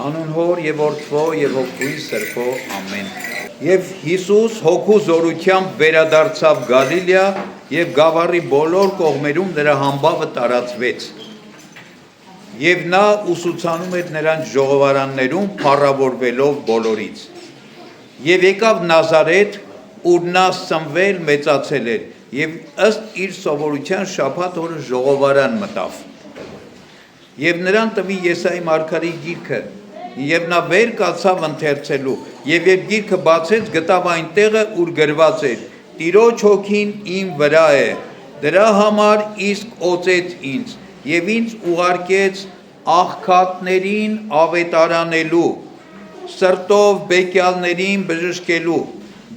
Անուն հոր եւ որդվո եւ ոգուի սրբո ամեն։ Եվ Հիսուս հոգու զորությամբ վերադարձավ Գալիլեա եւ գավառի բոլոր կողմերում նրա համբավը տարածվեց։ Եվ նա ուսուցանում էր նրանց ժողովարաններում փառավորվելով բոլորից։ Եվ եկավ Նազարեթ, ուր նա սնվել մեծացել էր, եւ ըստ իր սովորության շաբաթ օրը ժողովարան մտավ։ Եվ նրան տվի Եսայի մարգարեի գիրքը, եւ նա վեր կացավ ընթերցելու, եւ երբ գիրքը բացեց, գտավ այն տեղը, ուր գրված էր. Տիրոջ հոգին իմ վրա է, դրա համար իսկ օծեց ինձ, եւ ինձ ուղարկեց աղքատներին ավետարանելու, սրտով բեկյալներին բժշկելու,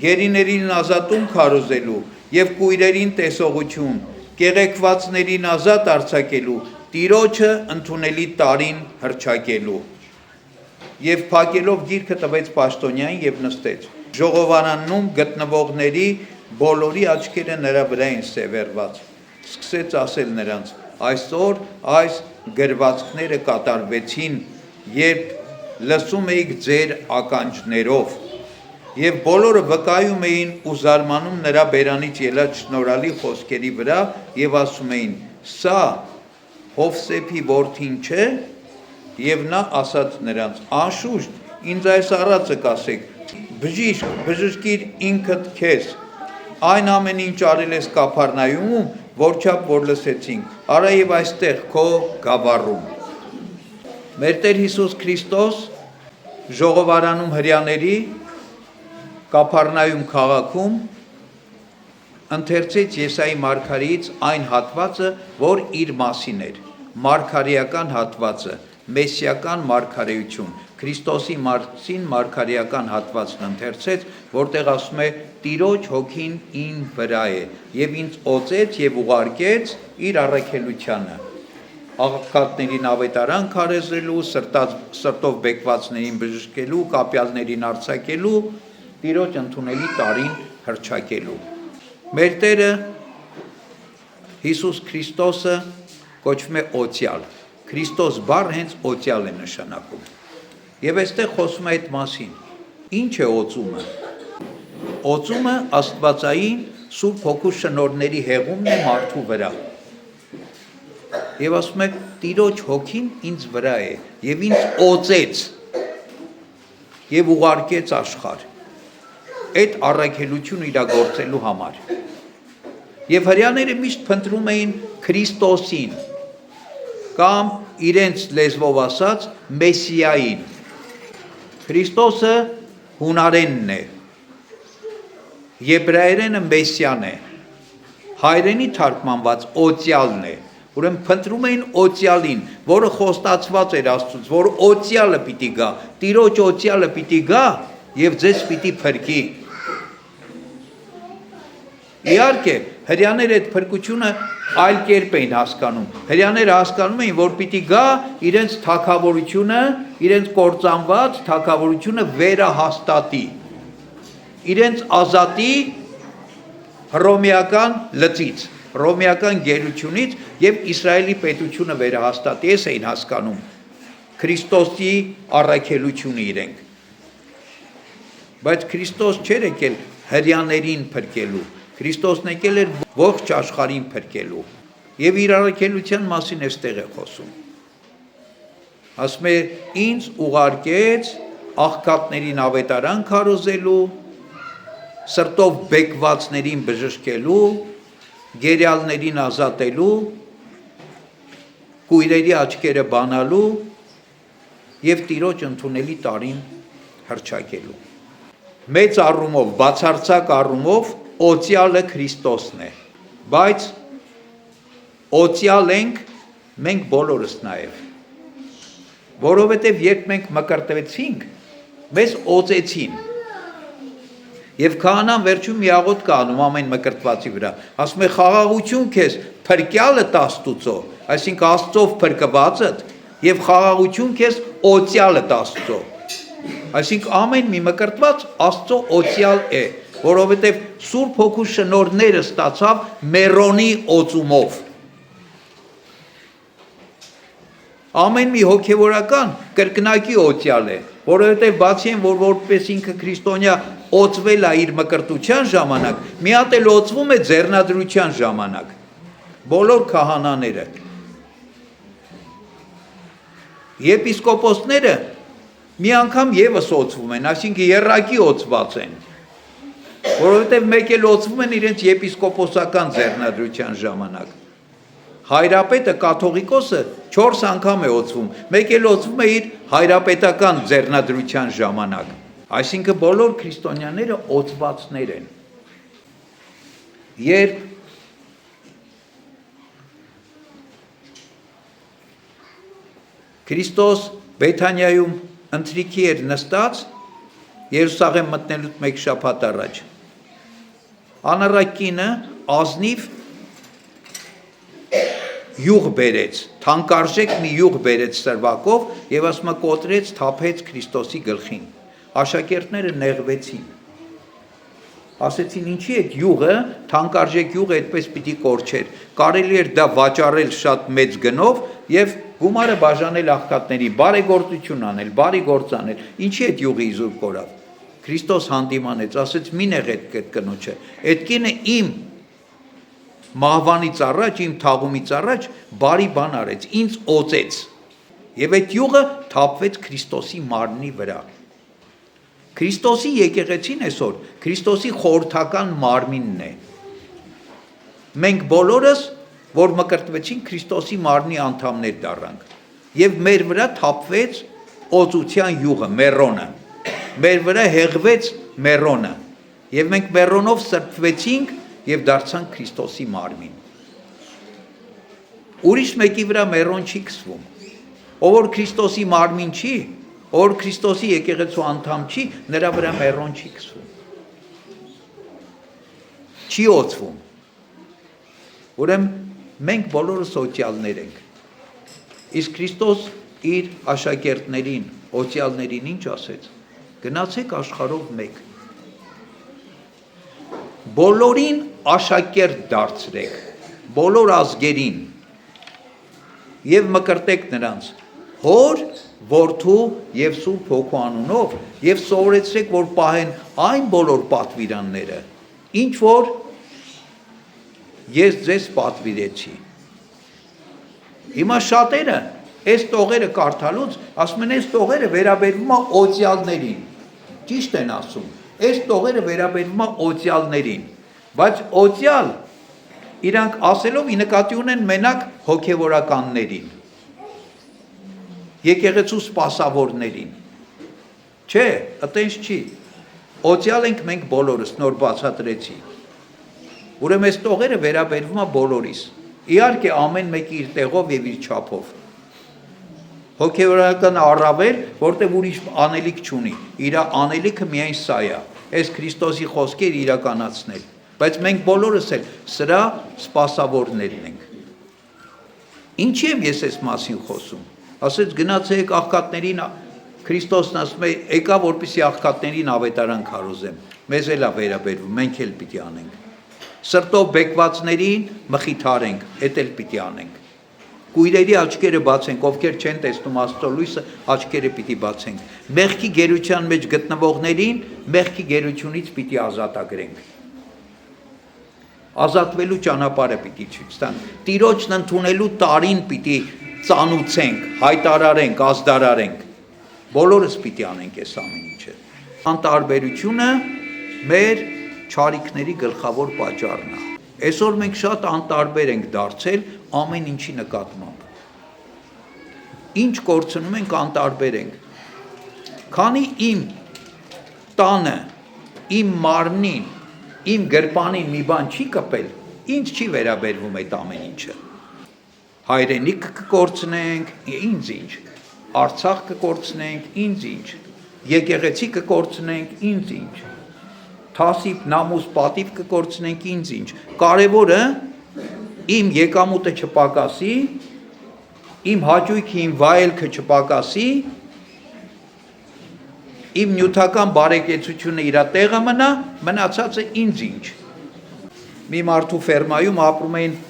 գերիներին ազատում քարոզելու եւ կույրերին տեսողություն, կեղեքվածներին ազատ արձակելու, Տիրոջը ընդունելի տարին հռչակելու։ Եվ փակելով գիրքը տվեց պաշտոնյային եւ նստեց։ Ժողովարանում գտնվողների բոլորի աչքերը նրա վրա էին սևեռված։ Սկսեց ասել նրանց. այսօր այս գրվածքները կատարվեցին, երբ լսում էիք ձեր ականջներով։ Եվ բոլորը վկայում էին ու զարմանում նրա բերանից ելած շնորհալի խոսքերի վրա եւ ասում էին. սա Հովսեփի որդին չէ, եւ նա ասաց նրանց. անշուշտ, ինձ այս առածը կասեք, բժիշկ, բժշկիր ինքդ քեզ, այն ամեն ինչ արել ես Կափառնայումում, որչափ որ լսեցինք, արա եւ այստեղ քո գավառում։ Մեր Տեր Հիսուս Քրիստոս ժողովարանում հրյաների Կափառնայում քաղաքում ընթերցեց Եսայի մարգարեից այն հատվածը, որ իր մասին էր, մարգարեական հատվածը, մեսիական մարգարեություն, Քրիստոսի մասին մարգարեական հատվածն ընթերցեց, որտեղ ասում է. Տիրոջ հոգին իմ վրա է, եւ ինձ օծեց եւ ուղարկեց իր առաքելությանը, աղքատներին ավետարան քարոզելու, սրտով բեկվածներին բժշկելու, կապյալներին արձակելու, Տիրոջ ընդունելի տարին հռչակելու։ Մեր Տերը Հիսուս Քրիստոսը կոչվում է օծյալ։ Քրիստոս բառը հենց օծյալ է նշանակում։ Եվ այստեղ խոսում է այդ մասին։ Ինչ է օծումը։ Օծումը աստվածային Սուրբ Հոգու շնորհների հեղումն է մարդու վրա։ Եվ ասում է. Տիրոջ հոգին ինձ վրա է, եւ ինձ օծեց եւ ուղարկեց աշխարհ այդ առաքելությունը իրագործելու համար։ Եվ հրյաները միշտ փնտրում էին Քրիստոսին կամ իրենց լեզվով ասած Մեսիային։ Քրիստոսը հունարենն է, եբրայերենը Մեսիան է, հայերենի թարգմանված օծյալն է։ Ուրեմն փնտրում էին օծյալին, որը խոստացված էր Աստծուց, որ օծյալը պիտի գա, Տիրոջ օծյալը պիտի գա եւ ձեզ պիտի փրկի։ Իհարկե, հրյաները այդ փրկությունը այլ կերպ էին հասկանում։ Հրյաները հասկանում էին, որ պիտի գա իրենց թագավորությունը, իրենց կործանված թագավորությունը վերահաստատի, իրենց ազատի հռոմեական լծից, հռոմեական գերությունից եւ Իսրայելի պետությունը վերահաստատի, ես էին հասկանում Քրիստոսի առաքելությունը իրենք։ Բայց Քրիստոս չէր եկել հրյաներին փրկելու, Քրիստոսն եկել էր ողջ աշխարհին փրկելու։ Եվ իր առաքելության մասին էստեղ է խոսում։ Ասում է. ինձ ուղարկեց աղքատներին ավետարան քարոզելու, սրտով բեկվածներին բժշկելու, գերյալներին ազատելու, կույրերի աչքերը բանալու եւ Տիրոջ ընդունելի տարին հռչակելու։ Մեծ առումով, բացարձակ առումով օծյալը Քրիստոսն է, բայց օծյալ ենք մենք բոլորս նաև, որովհետև երբ մենք մկրտվեցինք, մեզ օծեցին, եւ քահանան վերջում մի աղոթ կանում ամեն մկրտվածի վրա, ասում է խաղաղություն քեզ, փրկյալը Աստծո, այսինքն Աստծով փրկվածդ, եւ խաղաղություն քեզ օծյալը Աստծո, այսինքն ամեն մի մկրտված Աստծո օծյալ է, որովհետև Սուրբ Հոգու շնորհները ստացավ Մերոնի օծումով։ Ամեն մի հոգևորական կրկնակի օծյալ է, որովհետև բացի են, որ որպես ինքը քրիստոնյա օծվել է իր մկրտության ժամանակ, մի հատ էլ օծվում է ձեռնադրության ժամանակ։ Բոլոր քահանաները, եպիսկոպոսները մի անգամ եւս օծվում են, այսինքն եռակի օծված են, որովհետև մեկ էլ օծվում են իրենց եպիսկոպոսական ձեռնադրության ժամանակ։ Հայրապետը կաթողիկոսը 4 անգամ է օծվում, մեկ էլ օծվում է իր հայրապետական ձեռնադրության ժամանակ։ Այսինքն բոլոր քրիստոնյաները օծվածներ են։ Երբ Քրիստոս Բեթանիայում ընթրիքի էր նստած, Երուսաղեմ մտնելուց մեկ շաբաթ առաջ, անառակ կինը ազնիվ յուղ բերեց, թանկարժեք մի յուղ բերեց սրվակով եւ ասում է կոտրեց, թափեց Քրիստոսի գլխին։ Աշակերտները նեղվեցին։ Ասեցին ինչի այդ յուղը, թանկարժեք յուղը այդպես պիտի կորչեր։ Կարելի էր դա վաճառել շատ մեծ գնով եւ գումարը բաժանել աղքատների, բարեգործություն անել, բարի գործ անել։ Ինչի այդ յուղը իզուր կորավ։ Քրիստոս հանդիմանեց, ասեց՝ մի նեղ այդ կնոջը։ Այդ կինը իմ մահվանից առաջ, իմ թաղումից առաջ բարի բան արեց, ինձ օծեց։ Եվ այդ յուղը թափվեց Քրիստոսի մարմնի վրա։ Քրիստոսի եկեղեցին այսօր Քրիստոսի խորհրդական մարմինն է։ Մենք բոլորս, որ մկրտվեցինք, Քրիստոսի մարմնի անդամներ դառանք։ Եվ մեր վրա թափվեց օծության յուղը, մեռոնը։ Մեր վրա հեղվեց մեռոնը։ Եվ մենք մեռոնով սրբվեցինք եւ դարձանք Քրիստոսի մարմին։ Ուրիշ մեկի վրա մեռոն չի քսվում։ Ով որ Քրիստոսի մարմին չի, ով որ Քրիստոսի եկեղեցու անդամ չի, նրա վրա մեռոն չի քսվում։ Չի օծվում։ Ուրեմն մենք բոլորս օծյալներ ենք։ Իսկ Քրիստոս իր աշակերտներին, օծյալներին ինչ ասեց։ Գնացեք աշխարհով մեկ։ Բոլորին աշակերտ դարձրեք, բոլոր ազգերին, եւ մկրտեք նրանց Հոր, Որդու եւ Սուրբ Հոգու անունով եւ սովորեցրեք, որ պահեն այն բոլոր պատվիրանները, ինչ որ ես ձեզ պատվիրեցի։ Հիմա շատերը այս տողերը կարդալուց ասում են, այս տողերը վերաբերվում է օծյալներին։ Ճիշտ են ասում, այս տողերը վերաբերվում է օծյալներին, բայց օծյալ իրանք ասելով ի նկատի ունեն մենակ հոգևորականներին, եկեղեցու սպասավորներին։ Չէ, այտենց չի։ Օծյալ ենք մենք բոլորս, նոր բացատրեցի։ Ուրեմն այս տողերը վերաբերվում է բոլորիս։ Իհարկե ամեն մեկի իր տեղով եւ իր չափով։ Հոգևորական առավել, որտեղ ուրիշ անելիք չունի, իր անելիքը միայն սա է, այս Քրիստոսի խոսքերը իրականացնել, բայց մենք բոլորս էլ սրա սպասավորներն ենք։ Ինչի եմ ես այս մասին խոսում։ Ասեց գնացեք աղքատներին, Քրիստոսն ասում է, եկա որպեսզի աղքատներին ավետարան քարոզեմ, մեզ էլ է վերաբերվում, մենք էլ պիտի անենք։ Սրտով բեկվածներին մխիթարենք, էդ էլ պիտի անենք։ Կույրերի աչքերը բացենք, ովքեր չեն տեսնում Աստծո լույսը, աչքերը պիտի բացենք։ Մեղքի գերության մեջ գտնվողներին մեղքի գերությունից պիտի ազատագրենք։ Ազատվելու ճանապարհը պիտի ցույց տանք։ Տիրոջն ընդունելու տարին պիտի ծանուցենք, հայտարարենք, ազդարարենք։ Բոլորս պիտի անենք այս ամեն ինչը։ Անտարբերությունը մեր չարիքների գլխավոր պատճառն է։ Այսօր մենք շատ անտարբեր ենք դարձել ամեն ինչի նկատմամբ։ Ինչ կորցնում ենք, անտարբեր ենք։ Քանի իմ տանը, իմ մարմնին, իմ գրպանին մի բան չի կպել, ինձ չի վերաբերվում այդ ամեն ինչը։ Հայրենիք կկորցնենք, ինձ ինչ։ Արցախ կկորցնենք, ինձ ինչ։ Եկեղեցի կկորցնենք, ինձ ինչ։ Թասիվ, նամուս, պատիվ կկորցնենք, ինձ ինչ։ Կարևորը իմ եկամուտը չպակասի, իմ հաճույքը, իմ վայելքը չպակասի, իմ նյութական բարեկեցությունը իր տեղը մնա, մնացածը ինձ ինչ։ Մի մարդու ֆերմայում ապրում էին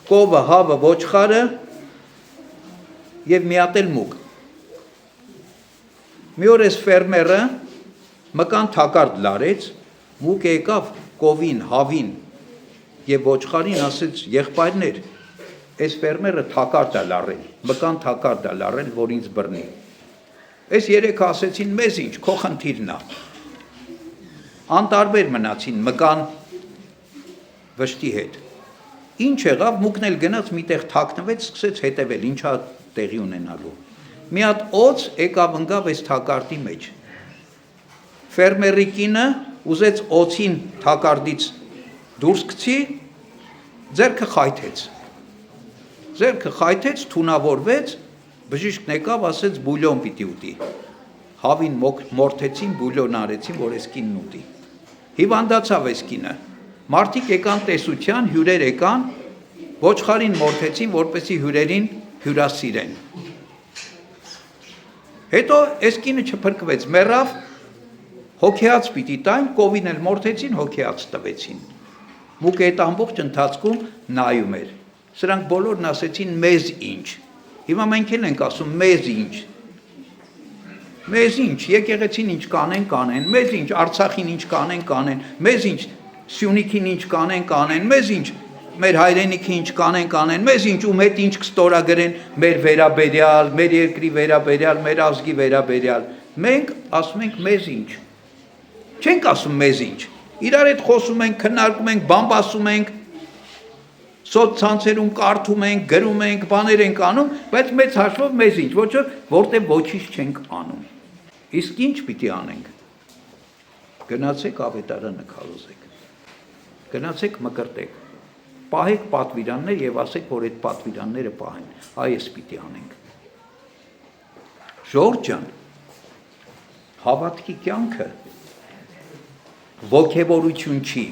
կովը, հավը, ոչխարը եւ մի հատ էլ մուկ։ Մի օր էս ֆերմերը մկան թակարդ լարեց, մուկը եկավ կովին, հավին եւ ոչխարին ասեց եղբայրներ, այս ֆերմերը թակարդ է լարել, մկան թակարդ է լարել, որ ինձ բռնի։ Այս երեքը ասեցին մեզ ինչ, քո խնդիրն է։ Անտարբեր մնացին մկան վշտի հետ։ Ինչ եղավ, մուկն էլ գնաց միտեղ թաքնվեց, սկսեց հետևել, ինչա տեղի ունենալու։ Մի հատ օձ եկավ ընկավ այս թակարդի մեջ։ Ֆերմերի կինը ուզեց օձին թակարդից դուրս գցի, ձեռքը խայթեց, թունավորվեց, բժիշկն եկավ, ասեց բուլյոն պիտի ուտի։ Հավին մորթեցին, բուլյոն արեցին, որ այս կինն ուտի։ Հիվանդացավ այս կինը։ Մարդիկ եկան տեսության, հյուրեր եկան, ոչխարին մորթեցին, որպեսզի հյուրերին հյուրասիրեն։ Հետո այս կինը չփրկվեց, մեռավ, հոգեած պիտի տային, կովին էլ մորթեցին, հոգեած տվեցին։ Մուկը այդ ամբողջ ընթացքում նայում էր։ Սրանք բոլորն ասեցին մեզ ինչ։ Հիմա մենք էլ ենք ասում մեզ ինչ։ Մեզ ինչ, եկեղեցին ինչ կանեն, մեզ ինչ, Արցախին ինչ կանեն, մեզ ինչ, Սյունիքին ինչ կանեն, մեզ ինչ, մեր հայրենիքը ինչ կանեն, մեզ ինչ, ում հետ ինչ կստորագրեն մեր վերաբերյալ, մեր երկրի վերաբերյալ, մեր ազգի վերաբերյալ։ Մենք ասում ենք մեզ ինչ։ Չենք ասում մեզ ինչ։ Իրար հետ խոսում ենք, քննարկում ենք, բամբասում ենք, սոցցանցերում կարդում ենք, գրում ենք, բաներ ենք անում, բայց մեծ հաշվով մեզ ինչ, որտեղ ոչինչ չենք անում։ Իսկ ինչ պիտի անենք։ Գնացեք ավետարանը քարոզեք։ Գնացեք մկրտեք։ Պահեք պատվիրաններ եւ ասեք, որ այդ պատվիրանները պահեն։ Այս պիտի անենք։ Ժողովուրդ ջան, հավատքի կյանքը ոգևորություն չի,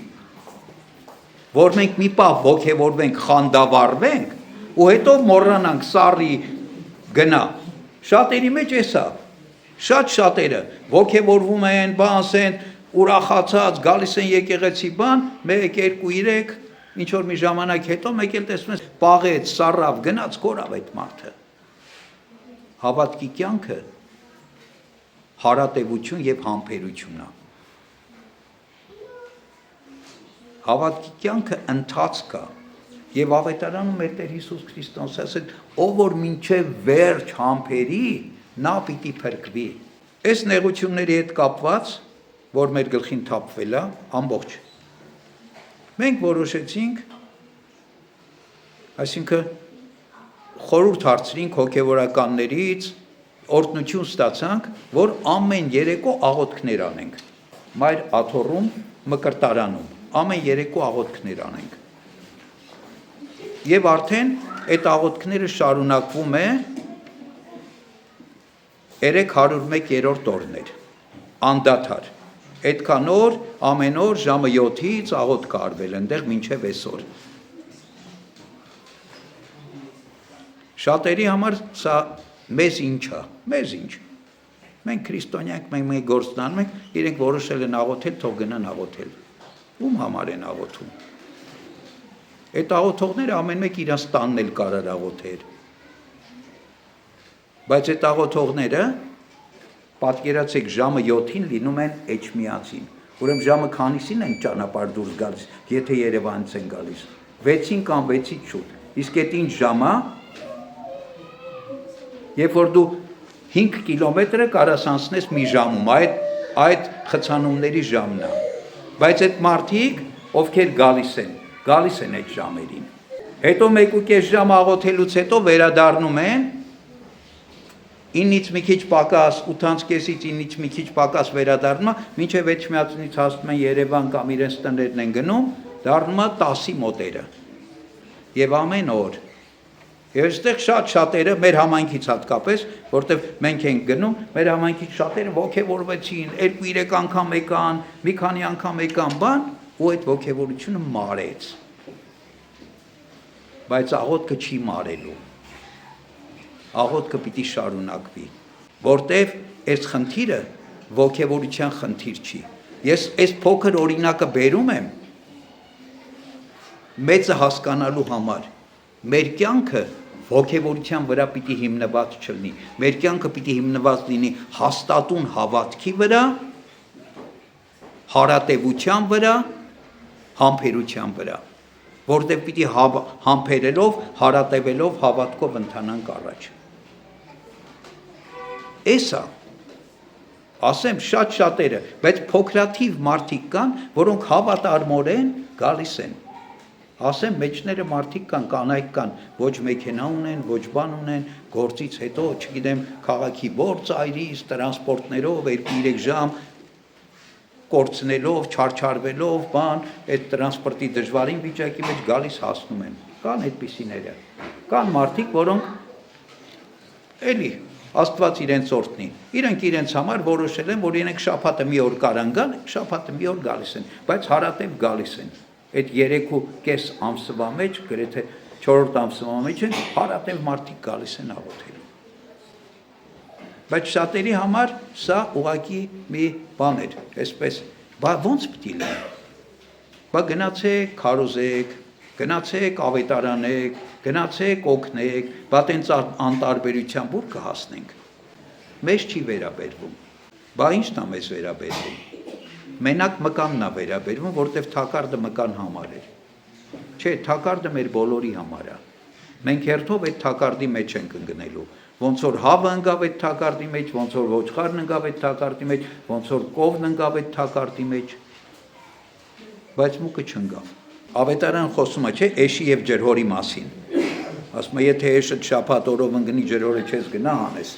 որ մենք մի պահ ոգևորվենք, խանդավառվենք ու հետո մոռանանք սառի գնա։ Շատերի մեջ էսա, շատերը ոգևորվում են, բանսեն, ուրախացած, գալիս են եկեղեցի բան, 1, 2, 3, ինչ որ մի ժամանակ հետո մեկ էլ տեսնում ես պաղեց, սառավ, գնաց, կորավ այդ մարդը։ Հավատքի կյանքը հարատևություն եւ համբերություն է։ Հավատքի կյանքը ընթացք է եւ ավետարանում մեր Տեր Հիսուս Քրիստոս ասել, ով որ մինչեւ վերջ համբերի, նա պիտի փրկվի։ Այս նեղությունների հետ կապված, որ մեր գլխին թափվել է, ամբողջ։ Մենք որոշեցինք, այսինքն խորհուրդ հարցրինք հոգևորականներից, օրհնություն ստացանք, որ ամեն երեկո աղոթքներ անենք։ Մայր աթոռում, մկրտարանում, ամեն երեկո աղոթքներ անենք։ Եվ արդեն այդ աղոթքները շարունակվում է 301-րդ օրներ, անդադար։ Այդքան օր, ամեն օր ժամը 7-ից աղոթք արվել ընդեղ մինչև այսօր։ Շատերի համար սա մեզ ինչ է, մեզ ինչ։ Մենք քրիստոնյանք, մենք գործն անում ենք, իրենք որոշել են աղոթել, թող գնան աղոթել։ Ում համար են աղոթում։ Այդ աղոթողները ամեն մեկ իրանց տանն էլ կարար աղոթեր։ Բայց այդ աղոթողները, պատկերացեք ժամը 7-ին լինում են էջմիածին։ Ուրեմն ժամը քանիսին են ճանապարհ դուրս գալիս, եթե Երևանից են գալիս։ 6-ին կամ 6-ից շուտ։ Իսկ այդ ինչ ժամ է։ Երբ որ դու 5 կիլոմետրը կարաս անցնես մի ժամում, այդ խցանումների ժամն է։ Բայց այդ մարդիկ, ովքեր գալիս են այդ ժամերին։ Հետո 1.5 ժամ աղոթելուց հետո վերադառնում են 9-ից մի քիչ պակաս, 8:30-ից 9-ից մի քիչ պակաս վերադառնում է, մինչև Էջմիածնից հասնում են Երևան կամ իրենց տներն են գնում, դառնում է 10-ի մոտերը։ Եվ ամեն օր։ Եվ այստեղ շատերը մեր համայնքից հատկապես, որտեղ մենք ենք գնում, մեր համայնքից շատերը ոգևորվեցին, 2-3 անգամ եկան, մի քանի անգամ եկան բան, ու այդ ոգևորությունը մարեց։ Բայց աղոթքը չի մարելու։ Աղոթքը պիտի շարունակվի, որտև այս խնդիրը ոգևորության խնդիր չի։ Ես այս փոքր օրինակը բերում եմ մեծը հասկանալու համար։ Մեր կյանքը ոգևորության վրա պիտի հիմնված չլինի։ Մեր կյանքը պիտի հիմնված լինի հաստատուն հավատքի վրա, հարատևության վրա, համբերության վրա, որտեղ պիտի համբերելով, հարատևելով, հավատքով ընթանանք առաջ։ Էսա ասեմ շատ-շատերը, բայց փոքրաթիվ մարդիկ կան, որոնք հավատարմորեն գալիս են։ Ասեմ մեջները մարդիկ կան, կանայք կան, ոչ մեքենա ունեն, ոչ բան ունեն, գործից հետո, չգիտեմ, քաղաքի ո՞ր ծայրից, տրանսպորտներով, 2-3 ժամ կորցնելով, չարչարվելով, բան, այդ տրանսպորտի դժվարին վիճակի մեջ գալիս հասնում են։ Կան այդպիսիները։ Կան մարդիկ, որոնք էլի Աստված իրենց օրհնի։ Իրենք իրենց համար որոշել են, որ իրենք շաբաթը մի օր կարան գան, շաբաթը մի օր գալիս են, բայց հարատև գալիս են։ Այդ 3.5 ամսվա մեջ, գրեթե 4-րդ ամսվա մեջ են հարատև մարդիկ գալիս են աղոթելու։ Բայց շատերի համար սա ուղղակի մի բան էր, այսպես, բա ո՞նց պիտի լինի։ Բա գնացեք, քարոզեք, գնացեք, ավետարանեք, գնացեք, օգնեք, բա տենց անտարբերության բուր կհասնենք։ Մեզ չի վերաբերվում։ Բա ի՞նչն է մեզ վերաբերվում։ Մենակ մկանն է վերաբերվում, որտեվ թակարդը մկան համար էր։ Չէ, թակարդը մեր բոլորի համար է։ Մենք հերթով այդ թակարդի մեջ ենք ընկնելու։ Ոնց որ հավը ընկավ այդ թակարդի մեջ, ոնց որ ոչխարն ընկավ այդ թակարդի մեջ, ոնց որ կովն ընկավ այդ թակարդի մեջ, բայց մուկը չընկավ։ Ավետարան խոսում է, չէ, էշի եւ ջրհորի մասին։ Ասում է, եթե էշը շաբաթ օրով ընկնի, ջրհորը չես գնա հանես։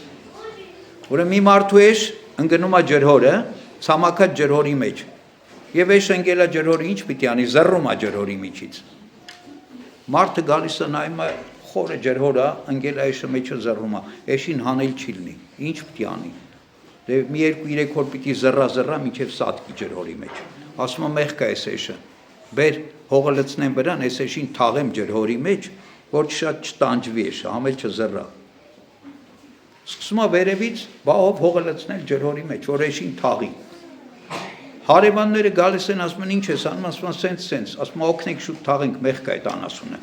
Ուրեմն մի մարդու էշ ընկնում է ջրհորը, ցամաքած ջրհորի մեջ։ Եվ էշը ընկել է ջրհորը, ինչ պիտի անի, զռռում է ջրհորի միջից։ Մարդը գալիս է նայում է, խորը ջրհորը, ընկել է էշը մեջը զռռում է, էշին հանել չի լինի, ինչ պիտի անի։ Դե մի 2-3 օր պիտի զռռա մինչև սատկի ջրհորի մեջ։ Ասում է, մեղք է էս էշը։ Բեր հողը լցնեմ վրան, էս էշին թաղեմ ջրհորի մեջ, որ շատ չտանջվի էշը, համել չզռռա։ Սկսում է վերևից, բա ով հողը լցնել ջրհորի մեջ, որ էշին թաղի։ Հարևանները գալիս են, ասում են, ինչ ես անում, ասում են, սենց, ասում են, օգնեք շուտ թաղենք, մեղք է այդ անասունը։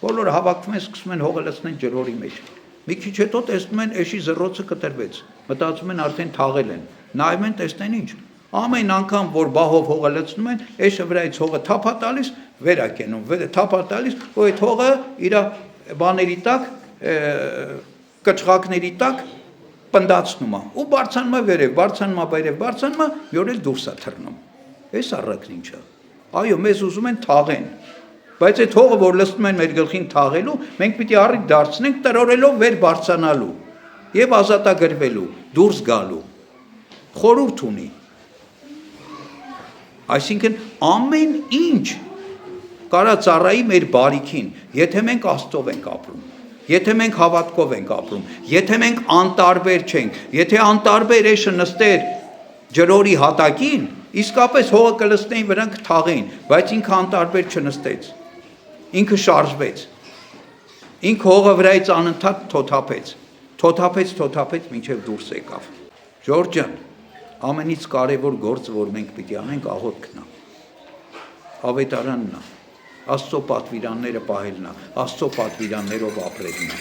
Բոլորը հավաքվում են, սկսում են հողը լցնել ջրհորի մեջ։ Մի քիչ հետո տեսնում են, էշի զռռոցը կտրվեց։ Մտածում են, արդեն թաղել են։ Նայում են, տեսնեն ինչ։ Ամեն անգամ, որ բահով հողը լցնում են, էշը վրայից հողը թափա տալիս, վեր է կենում, թափա տալիս, որ այդ հողը իր բաների տակ, կճղակների տակ պնդացնում է, ու բարձանում է վերև, բարձանում է, մի օր էլ դուրս է թռնում։ Էս առակն ինչ է։ Այո, մեզ ուզում են թաղեն, բայց այդ հողը, որ լցնում են մեր գլխին թաղելու, մենք պիտի առիթ դարձնենք տրորելով վեր բարձրանալու եւ ազատագրվելու, դուրս գալու։ Խորհուրդ ունի։ Այսինքն ամեն ինչ կարա ծառայի մեր բարիքին, եթե մենք Աստծով ենք ապրում, եթե մենք հավատքով ենք ապրում, եթե մենք անտարբեր չենք, եթե անտարբեր էշը նստեր ջրորի հատակին, իսկապես հողը կլցնեին վրան կթաղեին, բայց ինքը անտարբեր չնստեց, ինքը շարժվեց, ինքը հողը վրայից անընդհատ թոթափեց, մինչև դուրս եկավ։ Ժորժ ջան, ամենից կարևոր գործը, որ մենք պիտի անենք, աղոթքն է, ավետարանն է, Աստծո պատվիրանները պահելն է, Աստծո պատվիրաններով ապրելն է։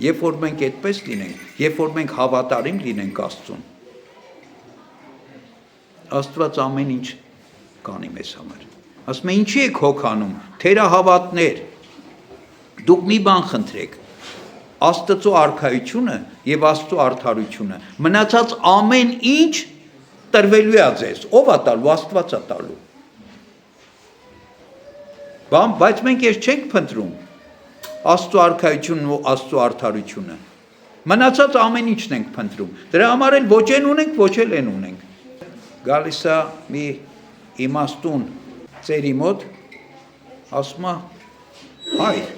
Երբ որ մենք այդպես լինենք, երբ որ մենք հավատարիմ լինենք Աստծուն, Աստված ամեն ինչ կանի մեզ համար։ Ասում է, ինչի եք հոգանում, թերահավատներ, դուք մի բան խնդրեք, Աստծո արքայությունը եւ Աստծո արդարությունը, մնացած ամեն ինչ տրվելու է ձեզ, ով է տալու, Աստված է տալու։ Բայց մենք ես չենք փնտրում Աստծո արքայությունն ու Աստծո արդարությունը։ Մնացած ամեն ինչն ենք փնտրում։ Դրա համար էլ ոչ են ունենք, ոչ էլ են ունենք։ Գալիս է մի իմաստուն ծերի մոտ, ասում է, հայր,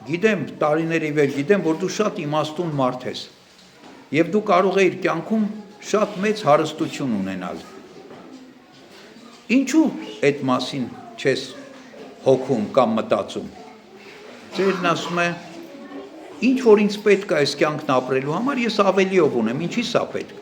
գիտեմ, տարիների վեր գիտեմ, որ դու շատ իմաստուն մարդ ես, եւ դու կարող ես կյանքում շատ մեծ հարստություն ունենալ։ Ինչու այդ մասին չես հոգում կամ մտածում։ Ծերն ասում է, ինչ որ ինձ պետք է այս կյանքն ապրելու համար, ես ավելիով ունեմ, ինչի սա պետք։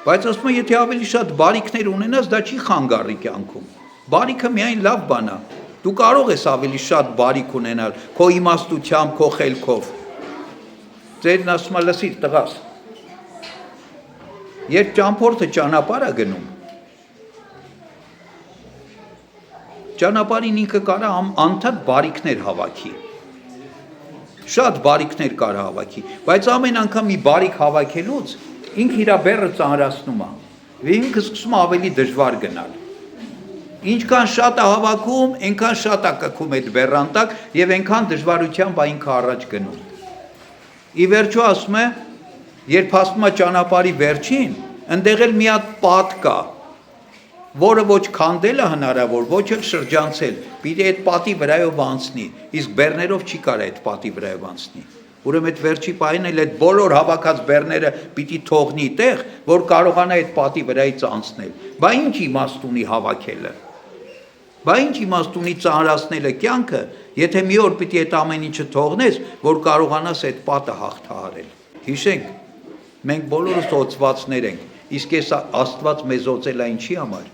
Բայց ասում է, եթե ավելի շատ բարիքներ ունենաս, դա չի խանգարի կյանքում։ Բարիքը միայն լավ բան է, Դու կարող ես ավելի շատ բարիք ունենալ քո իմաստությամբ, քո խելքով։ Ձերն ասում է լսիր տղաս։ Երբ ճամփորդը ճանապարհ է գնում, ճանապարհին ինքը կարա անդադ բարիքներ հավաքի։ Շատ բարիքներ կարա հավաքի, բայց ամեն անգամ մի բարիք հավաքելուց ինքը իր բեռը ծանրացնում է։ Եվ ինքը սկսում է ավելի դժվար գնալ։ Ինչքան շատ է հավաքում, այնքան շատ է կքում այդ բեռան տակ եւ այնքան դժվարությամբ է ինքը առաջ գնում։ Ի վերջո ասում է, երբ հասնում է ճանապարհի վերջին, այնտեղ էլ մի հատ պատ կա, որը ոչ քանդելը հնարավոր, ոչ էլ շրջանցել, պիտի այդ պատի վրայով անցնի, իսկ բեռներով չի կարա այդ պատի վրայով անցնի։ Ուրեմն այդ վերջի պահին էլ այդ բոլոր հավաքած բեռները պիտի թողնի տեղ, որ կարողանա այդ պատի վրայից անցնել։ Բա ինչ իմաստ ունի հավաքելը։ Բա ինչ իմաստ ունի ծանրացնելը կյանքը, եթե մի օր պիտի այդ ամեն ինչը թողնես, որ կարողանաս այդ պատը հաղթահարել։ Հիշենք, մենք բոլորս օծվածներ ենք, իսկ այս Աստված մեզ օծել է ինչի համար։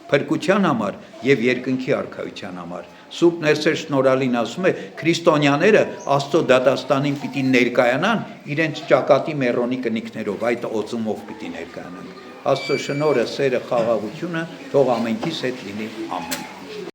Փրկության համար եւ երկնքի արքայության համար։ Սուրբ Ներսեր Շնորհալին ասում է, քրիստոնյաները Աստծո դատաստանին պիտի ներկայանան իրենց ճակատի մեռոնի կնիքներով, այդ օծումով պիտի ներկայանան։ Աստծո շնորհը, սերը, խաղաղությունը թող ամենքիս հետ լինի, ամեն։